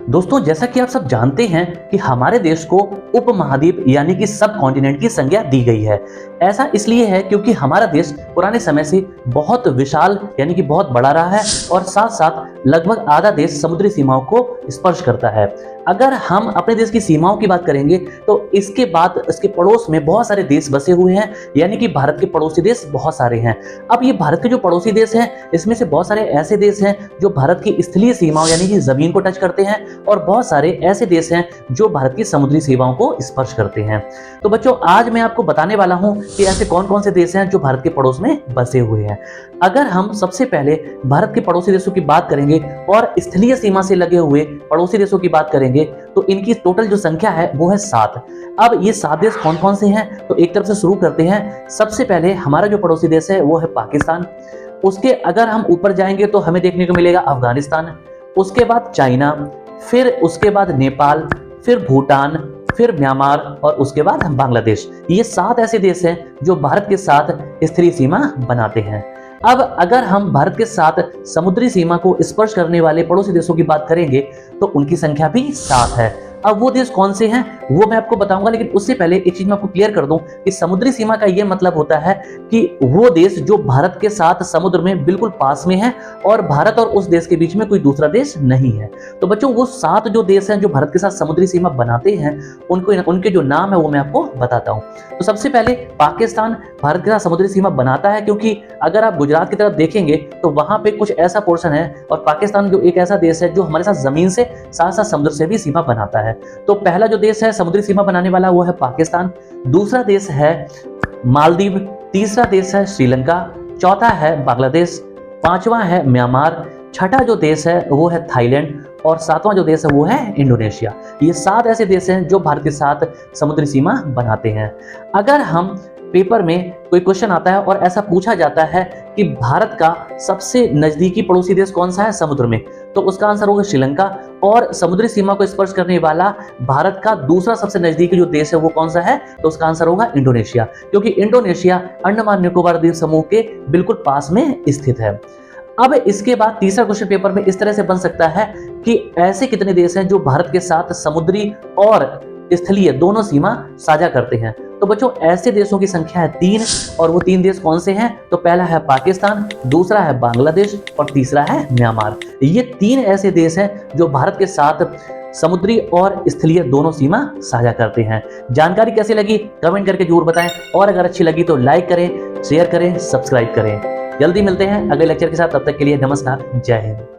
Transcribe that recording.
दोस्तों, जैसा कि आप सब जानते हैं कि हमारे देश को उपमहाद्वीप यानी कि सब कॉन्टिनेंट की संज्ञा दी गई है। ऐसा इसलिए है क्योंकि हमारा देश पुराने समय से बहुत विशाल यानी कि बहुत बड़ा रहा है और साथ साथ लगभग आधा देश समुद्री सीमाओं को स्पर्श करता है। अगर हम अपने देश की सीमाओं की बात करेंगे तो इसके बाद इसके पड़ोस में बहुत सारे देश बसे हुए हैं, यानी कि भारत के पड़ोसी देश बहुत सारे हैं। अब ये भारत के जो पड़ोसी देश हैं इसमें से बहुत सारे ऐसे देश हैं जो भारत की स्थलीय सीमाओं यानी कि जमीन को टच करते हैं और बहुत सारे ऐसे देश हैं जो भारत की समुद्री सीमाओं को स्पर्श करते हैं। तो बच्चों, आज मैं आपको बताने वाला हूं कि ऐसे कौन कौन से देश हैं जो भारत के पड़ोस में बसे हुए हैं। अगर हम सबसे पहले भारत के पड़ोसी देशों की बात करेंगे और स्थलीय सीमा से लगे हुए पड़ोसी देशों की बात करेंगे तो इनकी टोटल जो संख्या है वो है 7। अब ये 7 देश कौन कौन से हैं तो एक तरफ से शुरू करते हैं। सबसे पहले हमारा जो पड़ोसी देश है वो है पाकिस्तान। उसके अगर हम ऊपर जाएंगे तो हमें देखने को मिलेगा अफगानिस्तान, उसके बाद चाइना, फिर उसके बाद नेपाल, फिर भूटान, फिर म्यांमार और उसके बाद बांग्लादेश। ये 7 ऐसे देश हैं जो भारत के साथ स्थलीय सीमा बनाते हैं। अब अगर हम भारत के साथ समुद्री सीमा को स्पर्श करने वाले पड़ोसी देशों की बात करेंगे तो उनकी संख्या भी 7 है। अब वो देश कौन से हैं वो मैं आपको बताऊंगा, लेकिन उससे पहले एक चीज मैं आपको क्लियर कर दूं कि समुद्री सीमा का ये मतलब होता है कि वो देश जो भारत के साथ समुद्र में बिल्कुल पास में है और भारत और उस देश के बीच में कोई दूसरा देश नहीं है। तो बच्चों, वो 7 जो देश हैं जो भारत के साथ समुद्री सीमा बनाते हैं उनके जो नाम है वो मैं आपको बताता हूँ। तो सबसे पहले पाकिस्तान भारत के साथ समुद्री सीमा बनाता है क्योंकि अगर आप गुजरात की तरफ देखेंगे तो वहां पे कुछ ऐसा पोर्शन है और पाकिस्तान जो एक ऐसा देश है जो हमारे साथ जमीन से साथ साथ समुद्र से भी सीमा बनाता है। तो पहला जो देश है समुद्री सीमा बनाने वाला वो है पाकिस्तान, दूसरा देश है मालदीव, तीसरा देश है श्रीलंका, चौथा है बांग्लादेश, पांचवा है म्यांमार, छठा जो देश है वो है थाईलैंड और सातवां जो देश है वो है इंडोनेशिया। ये 7 ऐसे देश हैं जो भारत के साथ समुद्री सीमा बनाते हैं। अगर हम पेपर में कोई क्वेश्चन आता है और ऐसा पूछा जाता है कि भारत का सबसे नजदीकी पड़ोसी देश कौन सा है समुद्र में, तो उसका आंसर होगा श्रीलंका। और समुद्री सीमा को स्पर्श करने वाला भारत का दूसरा सबसे नजदीकी जो देश है वो कौन सा है, तो उसका आंसर होगा इंडोनेशिया, क्योंकि इंडोनेशिया अंडमान निकोबार द्वीप समूह के बिल्कुल पास में स्थित है। अब इसके बाद तीसरा क्वेश्चन पेपर में इस तरह से बन सकता है कि ऐसे कितने देश हैं जो भारत के साथ समुद्री और स्थलीय दोनों सीमा साझा करते हैं। तो बच्चों, ऐसे देशों की संख्या है 3 और वो 3 देश कौन से हैं, तो पहला है पाकिस्तान, दूसरा है बांग्लादेश और तीसरा है म्यांमार। ये 3 ऐसे देश हैं जो भारत के साथ समुद्री और स्थलीय दोनों सीमा साझा करते हैं। जानकारी कैसी लगी कमेंट करके जरूर बताएं और अगर अच्छी लगी तो लाइक करें, शेयर करें, सब्सक्राइब करें। जल्दी मिलते हैं अगले लेक्चर के साथ, तब तक के लिए नमस्कार, जय हिंद।